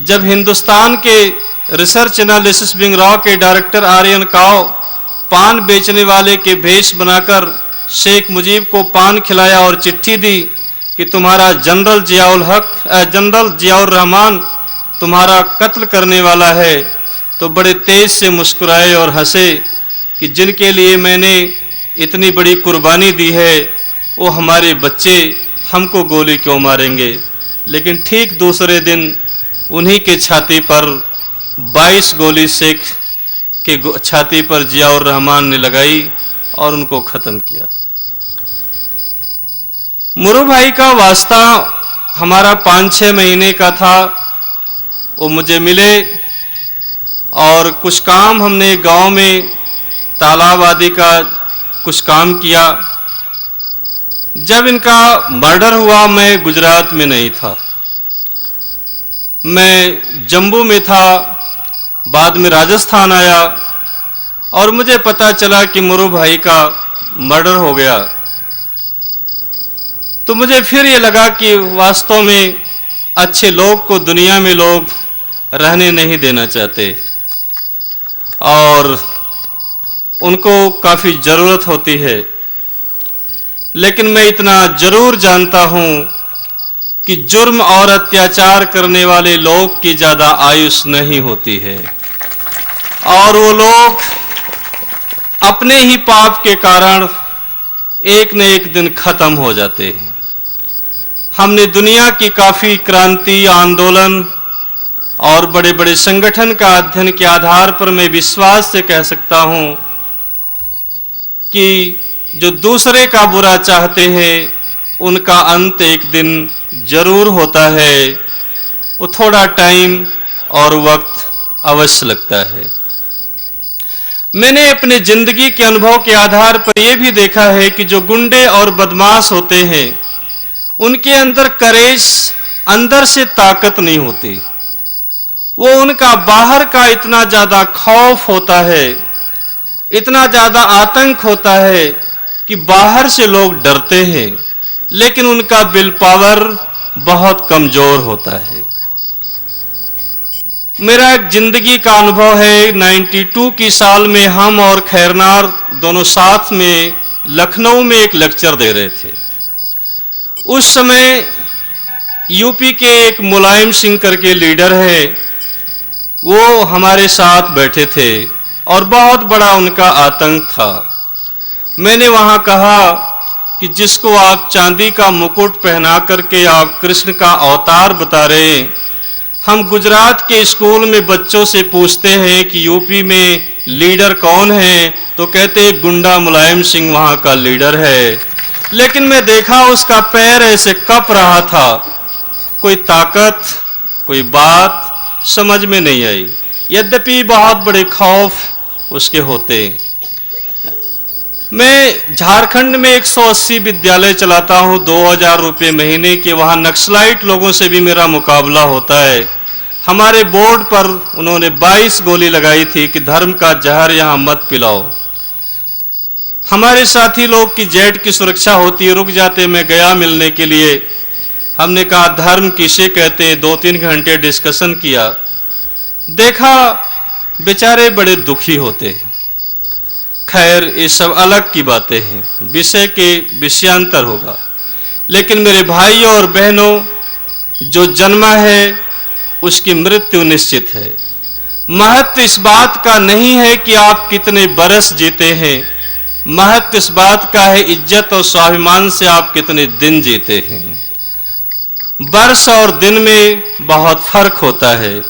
जब हिंदुस्तान के रिसर्च एनालिसिस विंग रॉ के डायरेक्टर आर्यन काओ पान बेचने वाले के भेष बनाकर शेख मुजीब को पान खिलाया और चिट्ठी दी कि तुम्हारा जनरल जियाउर रहमान तुम्हारा कत्ल करने वाला है, तो बड़े तेज से मुस्कुराए और हंसे कि जिनके लिए मैंने इतनी बड़ी कुर्बानी दी है वो हमारे बच्चे हमको गोली क्यों मारेंगे। लेकिन ठीक दूसरे दिन उन्हीं के छाती पर 22 गोली शेख के छाती पर जियाउर रहमान ने लगाई और उनको ख़त्म किया। मुरू भाई का वास्ता हमारा 5-6 महीने का था। वो मुझे मिले और कुछ काम हमने गांव में तालाब आदि का कुछ काम किया। जब इनका मर्डर हुआ मैं गुजरात में नहीं था, मैं जम्मू में था। बाद में राजस्थान आया और मुझे पता चला कि मुरू भाई का मर्डर हो गया। तो मुझे फिर ये लगा कि वास्तव में अच्छे लोग को दुनिया में लोग रहने नहीं देना चाहते और उनको काफ़ी ज़रूरत होती है। लेकिन मैं इतना ज़रूर जानता हूँ कि जुर्म और अत्याचार करने वाले लोग की ज़्यादा आयुष नहीं होती है और वो लोग अपने ही पाप के कारण एक न एक दिन ख़त्म हो जाते हैं। हमने दुनिया की काफ़ी क्रांति, आंदोलन और बड़े बड़े संगठन का अध्ययन के आधार पर मैं विश्वास से कह सकता हूँ कि जो दूसरे का बुरा चाहते हैं उनका अंत एक दिन जरूर होता है। वो थोड़ा टाइम और वक्त अवश्य लगता है। मैंने अपने जिंदगी के अनुभव के आधार पर यह भी देखा है कि जो गुंडे और बदमाश होते हैं उनके अंदर करेज, अंदर से ताकत नहीं होती। वो उनका बाहर का इतना ज़्यादा खौफ होता है, इतना ज़्यादा आतंक होता है कि बाहर से लोग डरते हैं, लेकिन उनका विल पावर बहुत कमज़ोर होता है। मेरा एक जिंदगी का अनुभव है। 92 की साल में हम और खैरनार दोनों साथ में लखनऊ में एक लेक्चर दे रहे थे। उस समय यूपी के एक मुलायम सिंह करके लीडर है, वो हमारे साथ बैठे थे। और बहुत बड़ा उनका आतंक था। मैंने वहां कहा कि जिसको आप चांदी का मुकुट पहना करके आप कृष्ण का अवतार बता रहे हैं, हम गुजरात के स्कूल में बच्चों से पूछते हैं कि यूपी में लीडर कौन है, तो कहते हैं गुंडा मुलायम सिंह वहां का लीडर है। लेकिन मैं देखा उसका पैर ऐसे कप रहा था, कोई ताकत कोई बात समझ में नहीं आई, यद्यपि बहुत बड़े खौफ उसके होते। मैं झारखंड में 180 विद्यालय चलाता हूं, 2000 रुपये महीने के। वहां नक्सलाइट लोगों से भी मेरा मुकाबला होता है। हमारे बोर्ड पर उन्होंने 22 गोली लगाई थी कि धर्म का जहर यहां मत पिलाओ। हमारे साथी लोग की जेट की सुरक्षा होती है, रुक जाते। मैं गया मिलने के लिए, हमने कहा धर्म किसे कहते हैं, 2-3 घंटे डिस्कशन किया, देखा बेचारे बड़े दुखी होते हैं। खैर ये सब अलग की बातें हैं, विषय के विषयांतर होगा। लेकिन मेरे भाइयों और बहनों, जो जन्मा है उसकी मृत्यु निश्चित है। महत्व इस बात का नहीं है कि आप कितने बरस जीते हैं, महत्व इस बात का है इज्जत और स्वाभिमान से आप कितने दिन जीते हैं। वर्ष और दिन में बहुत फर्क होता है,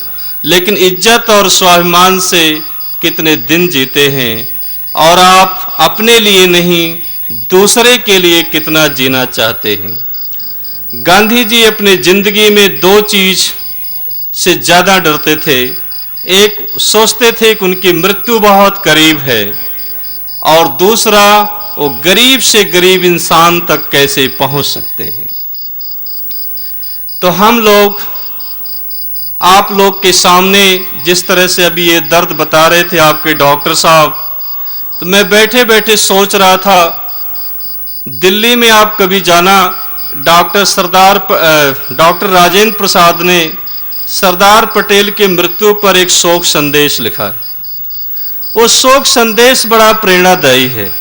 लेकिन इज्जत और स्वाभिमान से कितने दिन जीते हैं, और आप अपने लिए नहीं दूसरे के लिए कितना जीना चाहते हैं। गांधी जी अपने जिंदगी में 2 चीज से ज्यादा डरते थे। एक, सोचते थे कि उनकी मृत्यु बहुत करीब है, और दूसरा, वो गरीब से गरीब इंसान तक कैसे पहुंच सकते हैं। तो हम लोग आप लोग के सामने जिस तरह से अभी ये दर्द बता रहे थे आपके डॉक्टर साहब, तो मैं बैठे बैठे सोच रहा था, दिल्ली में आप कभी जाना, डॉक्टर राजेंद्र प्रसाद ने सरदार पटेल की मृत्यु पर एक शोक संदेश लिखा है। वो शोक संदेश बड़ा प्रेरणादायी है।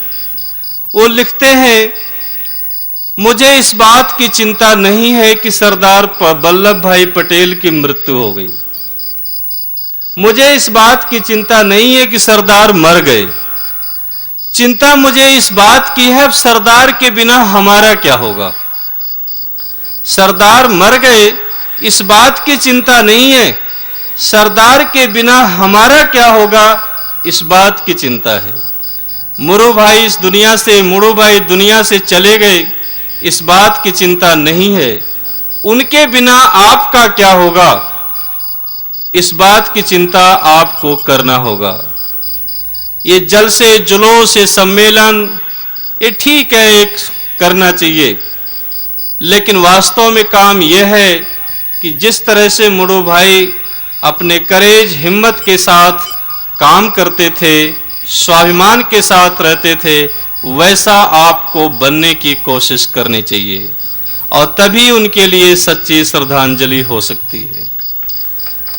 वो लिखते हैं, मुझे इस बात की चिंता नहीं है कि सरदार वल्लभ भाई पटेल की मृत्यु हो गई, मुझे इस बात की चिंता नहीं है कि सरदार मर गए, चिंता मुझे इस बात की है अब सरदार के बिना हमारा क्या होगा। सरदार मर गए इस बात की चिंता नहीं है, सरदार के बिना हमारा क्या होगा इस बात की चिंता है। मुरु भाई दुनिया से चले गए इस बात की चिंता नहीं है, उनके बिना आपका क्या होगा इस बात की चिंता आपको करना होगा। ये जलसे जुलूस ये सम्मेलन ये ठीक है, एक करना चाहिए, लेकिन वास्तव में काम यह है कि जिस तरह से मुरु भाई अपने करेज हिम्मत के साथ काम करते थे, स्वाभिमान के साथ रहते थे, वैसा आपको बनने की कोशिश करनी चाहिए, और तभी उनके लिए सच्ची श्रद्धांजलि हो सकती है।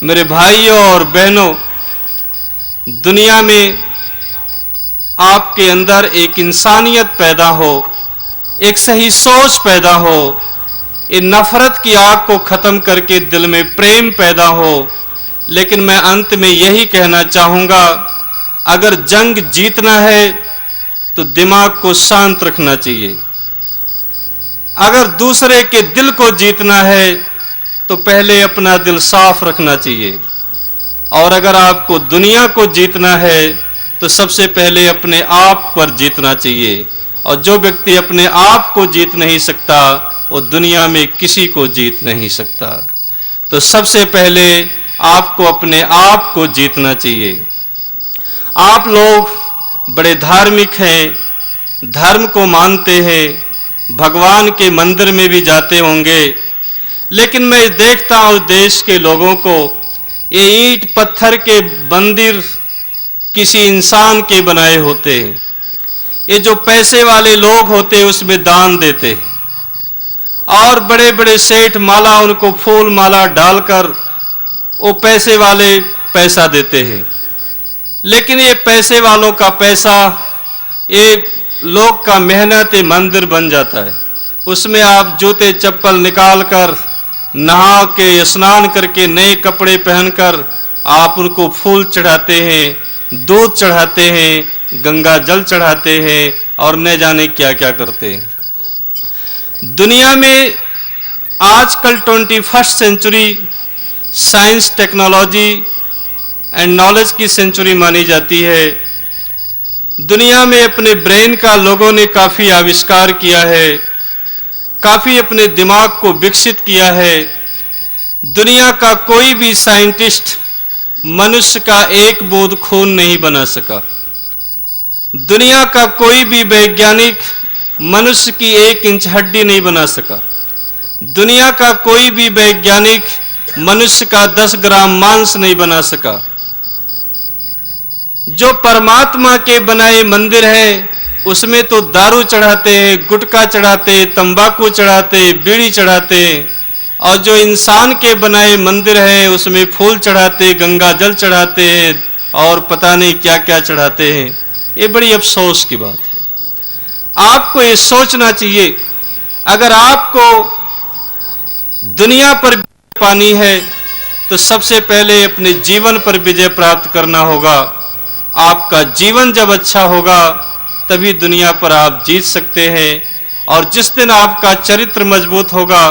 मेरे भाइयों और बहनों, दुनिया में आपके अंदर एक इंसानियत पैदा हो, एक सही सोच पैदा हो, ये नफरत की आग को खत्म करके दिल में प्रेम पैदा हो। लेकिन मैं अंत में यही कहना चाहूंगा, अगर जंग जीतना है तो दिमाग को शांत रखना चाहिए, अगर दूसरे के दिल को जीतना है तो पहले अपना दिल साफ रखना चाहिए, और अगर आपको दुनिया को जीतना है तो सबसे पहले अपने आप पर जीतना चाहिए। और जो व्यक्ति अपने आप को जीत नहीं सकता वो दुनिया में किसी को जीत नहीं सकता। तो सबसे पहले आपको अपने आप को जीतना चाहिए। आप लोग बड़े धार्मिक हैं, धर्म को मानते हैं, भगवान के मंदिर में भी जाते होंगे, लेकिन मैं देखता हूं देश के लोगों को, ये ईंट पत्थर के मंदिर किसी इंसान के बनाए होते हैं। ये जो पैसे वाले लोग होते हैं उसमें दान देते हैं, और बड़े बड़े सेठ माला उनको फूल माला डालकर वो पैसे वाले पैसा देते हैं। लेकिन ये पैसे वालों का पैसा, ये लोग का मेहनत ये मंदिर बन जाता है। उसमें आप जूते चप्पल निकाल कर, नहा के स्नान करके, नए कपड़े पहनकर आप उनको फूल चढ़ाते हैं, दूध चढ़ाते हैं, गंगा जल चढ़ाते हैं और न जाने क्या क्या करते हैं। दुनिया में आजकल 21st century science, technology and knowledge की सेंचुरी मानी जाती है। दुनिया में अपने ब्रेन का लोगों ने काफ़ी आविष्कार किया है, काफ़ी अपने दिमाग को विकसित किया है। दुनिया का कोई भी साइंटिस्ट मनुष्य का एक बूंद खून नहीं बना सका। दुनिया का कोई भी वैज्ञानिक मनुष्य की 1 इंच हड्डी नहीं बना सका। दुनिया का कोई भी वैज्ञानिक मनुष्य का 10 ग्राम मांस नहीं बना सका। जो परमात्मा के बनाए मंदिर हैं उसमें तो दारू चढ़ाते हैं, गुटखा चढ़ाते, तंबाकू चढ़ाते, बीड़ी चढ़ाते, और जो इंसान के बनाए मंदिर हैं उसमें फूल चढ़ाते, गंगा जल चढ़ाते हैं और पता नहीं क्या क्या चढ़ाते हैं। ये बड़ी अफसोस की बात है। आपको ये सोचना चाहिए, अगर आपको दुनिया पर पानी है तो सबसे पहले अपने जीवन पर विजय प्राप्त करना होगा। आपका जीवन जब अच्छा होगा तभी दुनिया पर आप जीत सकते हैं। और जिस दिन आपका चरित्र मजबूत होगा,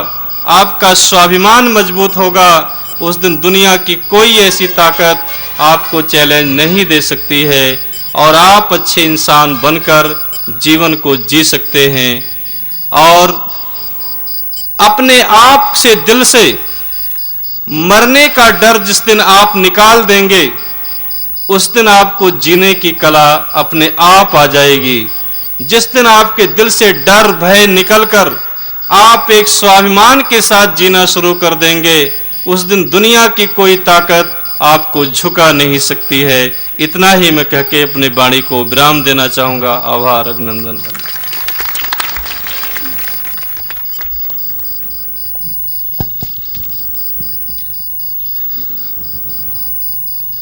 आपका स्वाभिमान मजबूत होगा, उस दिन दुनिया की कोई ऐसी ताकत आपको चैलेंज नहीं दे सकती है और आप अच्छे इंसान बनकर जीवन को जी सकते हैं। और अपने आप से, दिल से मरने का डर जिस दिन आप निकाल देंगे, उस दिन आपको जीने की कला अपने आप आ जाएगी। जिस दिन आपके दिल से डर, भय निकलकर आप एक स्वाभिमान के साथ जीना शुरू कर देंगे, उस दिन दुनिया की कोई ताकत आपको झुका नहीं सकती है। इतना ही मैं कह के अपने वाणी को विराम देना चाहूंगा। आभार, अभिनंदन।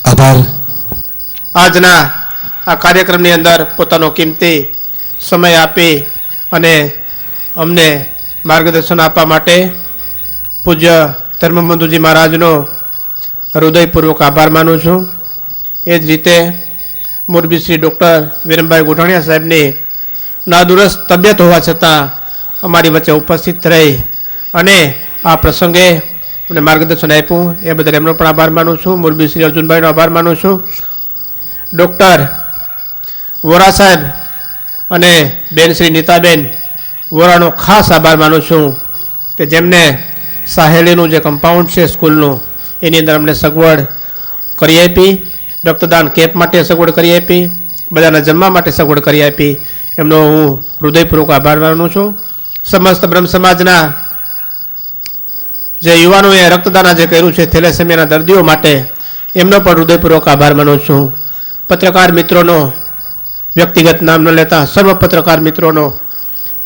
આભાર. આજના આ કાર્યક્રમની અંદર પોતાનો કિંમતી સમય આપી અને અમને માર્ગદર્શન આપવા માટે પૂજ્ય ધર્મબંધુજી મહારાજનો હૃદયપૂર્વક આભાર માનું છું. એ જ રીતે મોરબી શ્રી ડૉક્ટર વિરમભાઈ ગોઠાણીયા સાહેબની નાદુરસ્ત તબિયત હોવા છતાં અમારી વચ્ચે ઉપસ્થિત રહી અને આ પ્રસંગે મને માર્ગદર્શન આપ્યું, એ બદલ એમનો પણ આભાર માનું છું. મોરબી શ્રી અર્જુનભાઈનો આભાર માનું છું. ડૉક્ટર વોરા સાહેબ અને બેન શ્રી નીતાબેન વોરાનો ખાસ આભાર માનું છું કે જેમને સાહેલીનું જે કમ્પાઉન્ડ છે સ્કૂલનું, એની અંદર અમને સગવડ કરી આપી, રક્તદાન કેમ્પ માટે સગવડ કરી આપી, બધાના જમવા માટે સગવડ કરી આપી. એમનો હું હૃદયપૂર્વક આભાર માનું છું. સમસ્ત બ્રહ્મ સમાજના જે યુવાનોએ રક્તદાન જે કર્યું છે થેલેસેમિયાના દર્દીઓ માટે, એમનો પણ હૃદયપૂર્વક આભાર માનું છું. પત્રકાર મિત્રોનો, વ્યક્તિગત નામ ન લેતા સર્વ પત્રકાર મિત્રોનો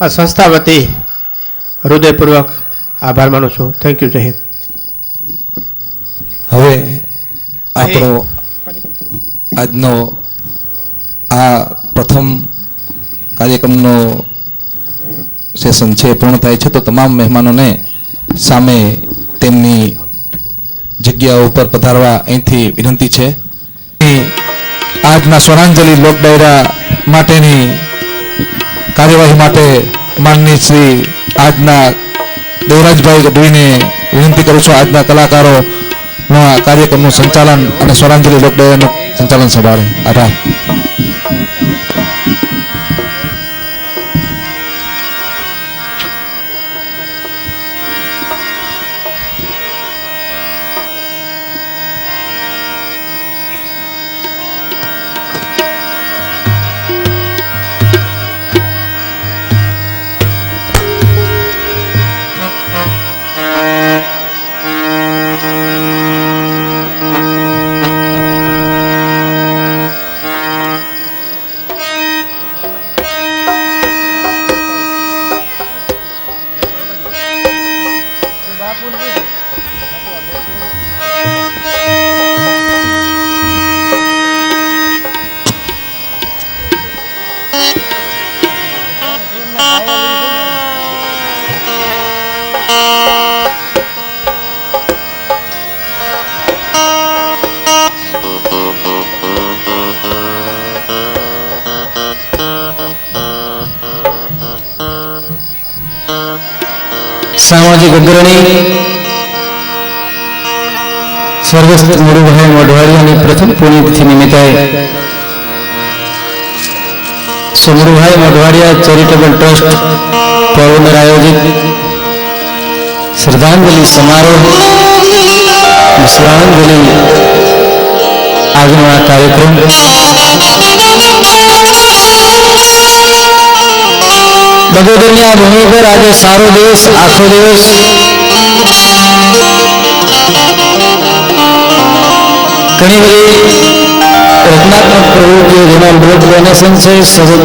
આ સંસ્થા વતી હૃદયપૂર્વક આભાર માનું છું. Thank you. જય હિન્દ. હવે આપણો આજનો આ પ્રથમ કાર્યક્રમનો સેશન છે પૂર્ણ થાય છે, તો તમામ મહેમાનોને સામે તેમની જગ્યાઓ ઉપર પધારવા અહીંથી વિનંતી છે. આજના સ્વરાંજલિ લોક ડાયરા માટેની કાર્યવાહી માટે માનનીય શ્રી આજના દેવરાજભાઈ ગઢવીને વિનંતી કરું છું. આજના કલાકારોનો આ કાર્યક્રમનું સંચાલન અને સ્વરાંજલિ લોક ડાયરાનું સંચાલન સંભાળે. આભાર. सामाजिक अग्रणी स्वर्गस्थ मुरुभाई मोढवाडियाની પ્રથમ પુણ્યતિથિ નિમિત્તે મુરુભાઈ મોઢવાડિયા ચેરિટેબલ ટ્રસ્ટ પોરબંદર આયોજિત શ્રદ્ધાંજલિ સમારોહ શ્રદ્ધાંજલિ આજનો આ કાર્યક્રમ બગોદરની આ ભૂમિ પર આજે સારો દિવસ આખો દિવસ ઘણી બધી રચનાત્મક પ્રવૃત્તિઓ જેમાં બ્લડ ડોનેશન છે, સર્વરોગ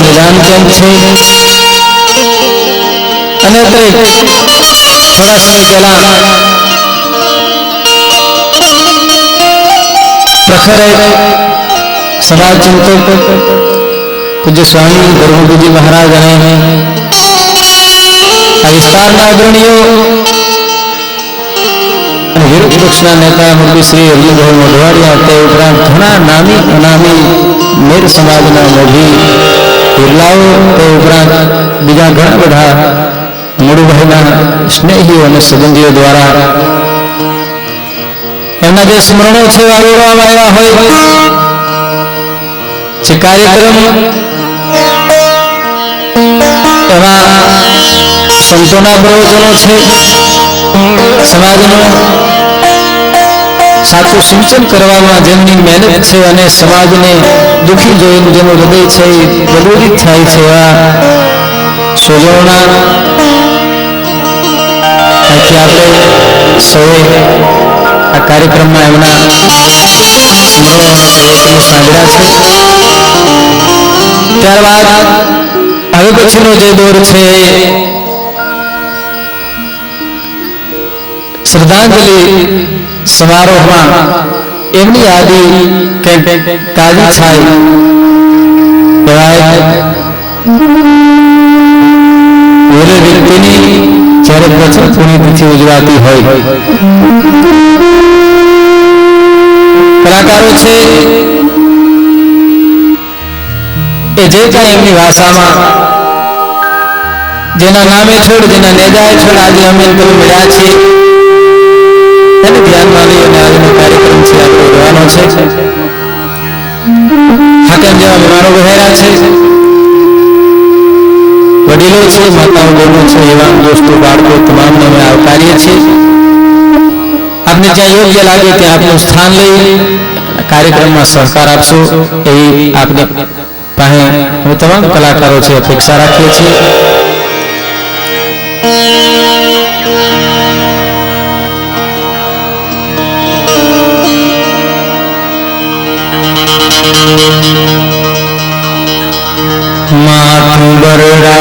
નિદાન કેમ્પ છે અને થોડા સમય પહેલા પ્રખર સમાજ ચિંતક પૂજ્ય સ્વામી ધર્મગુરુજી મહારાજ અને આ વિસ્તારના અગ્રણીઓ વિરોધ પક્ષના નેતા મુરલી શ્રી અરવિંદભાઈ મોઢવાડિયા તે ઉપરાંત ઘણા નામી અનામી મેર સમાજના મોભી બિરલાઓ તે ઉપરાંત બીજા ઘણા બધા મુરુભાઈના સ્નેહીઓ અને સંબંધીઓ દ્વારા એમના જે સ્મરણો છે વાળવામાં આવ્યા હોય જે કાર્યક્રમ એમાં સંતોના પ્રવચનો છે, સમાજનું સાચું સિંચન કરવામાં જેમની મહેનત છે અને સમાજને દુઃખી જોઈને જેનું હૃદય છે એ પ્રબોધિત થાય છે એવા સોજોના આપણે સૌએ આ કાર્યક્રમમાં એમના સ્મરણો અને પ્રવચનો સાંભળ્યા છે. ત્યારબાદ હવે પછીનો જે દોર છે શ્રદ્ધાંજલિ સમારોહમાં એમની યાદી કંઈક તાજી થાય એવા ઓલે વ્યક્તિની જ્યારે પ્રથમ પુણ્યતિથિ ઉજવાતી હોય કલાકારો છે એ જે કાંઈ એમની ભાષામાં જેના નામે છોડ જેના નેજાએ છોડ આજે અમે તમે મળ્યા છીએ એને ધ્યાનમાં લઈ અને આજનો કાર્યક્રમ છે આપણો રહેવાનો છે. હાકમ જેવા મહેમાનો બહેરા છે, વડીલો છે, માતાઓ બહેનો છે, એવા દોસ્તો બાળકો તમામને અમે આવકારીએ છીએ. આપને જ્યાં યોગ્ય લાગે ત્યાં આપનું સ્થાન લઈ કાર્યક્રમમાં સહકાર આપશો એવી આપને પાસે અમે તમામ કલાકારો છે અપેક્ષા રાખીએ છીએ. માથું બરડા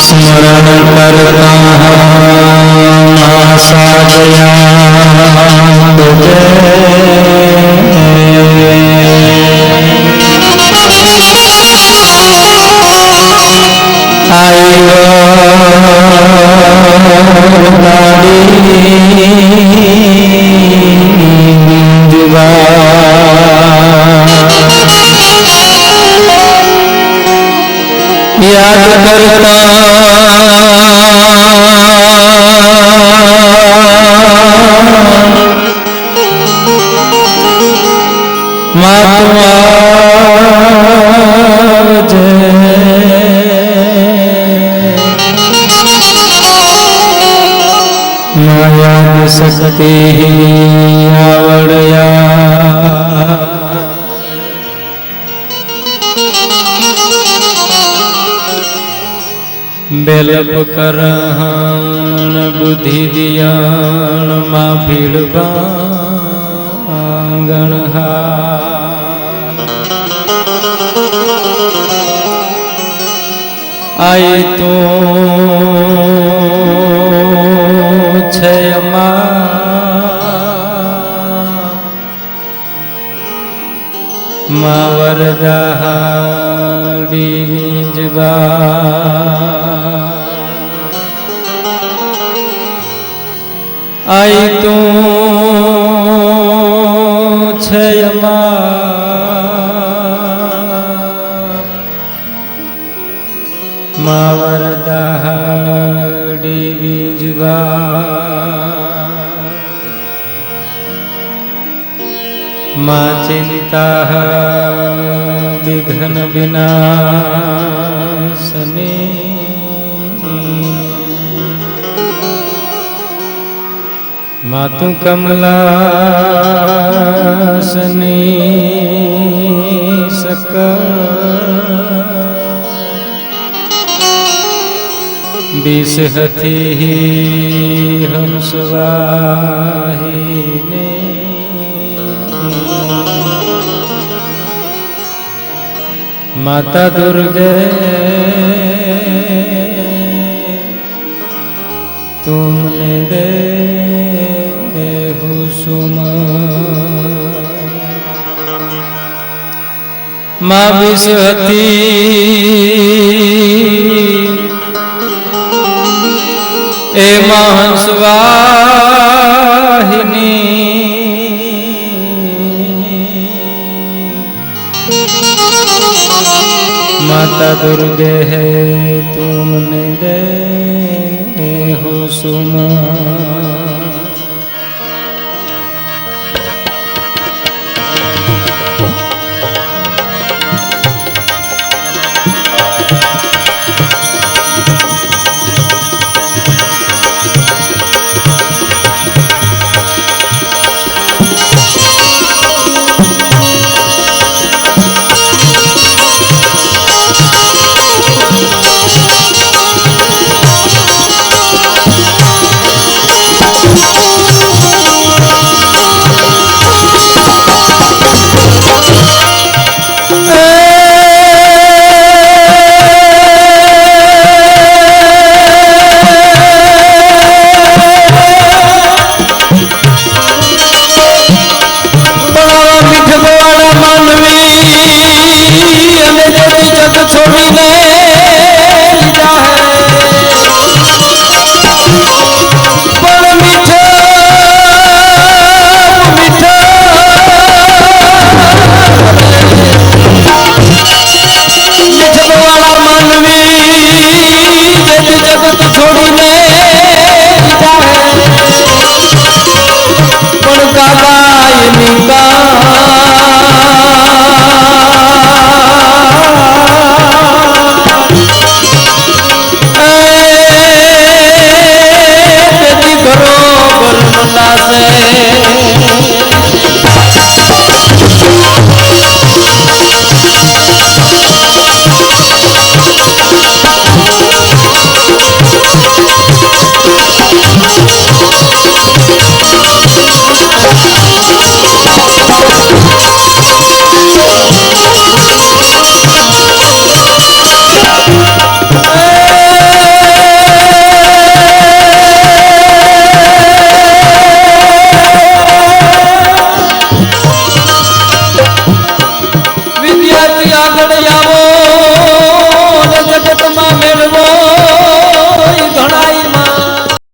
स्मरण करता याद करता माया शक्ति आवड़या बेलप करहान बुद्धि दियान मा भीड़ बांगण आई तो क्षयमा मां वरदाहाड़ी वींजबा आई तू क्षयमा मां वरदाहाड़ी वींजबा मां चिंता विघ्न विनाशनी मातु कमलासनी सक बीस हथी हंसवाहिनी माता दुर्गे तुमने दे हुसुम माँ विषहती ए माँ हंसवाहिनी माता दुर्गे है तुमने दे हो सुमा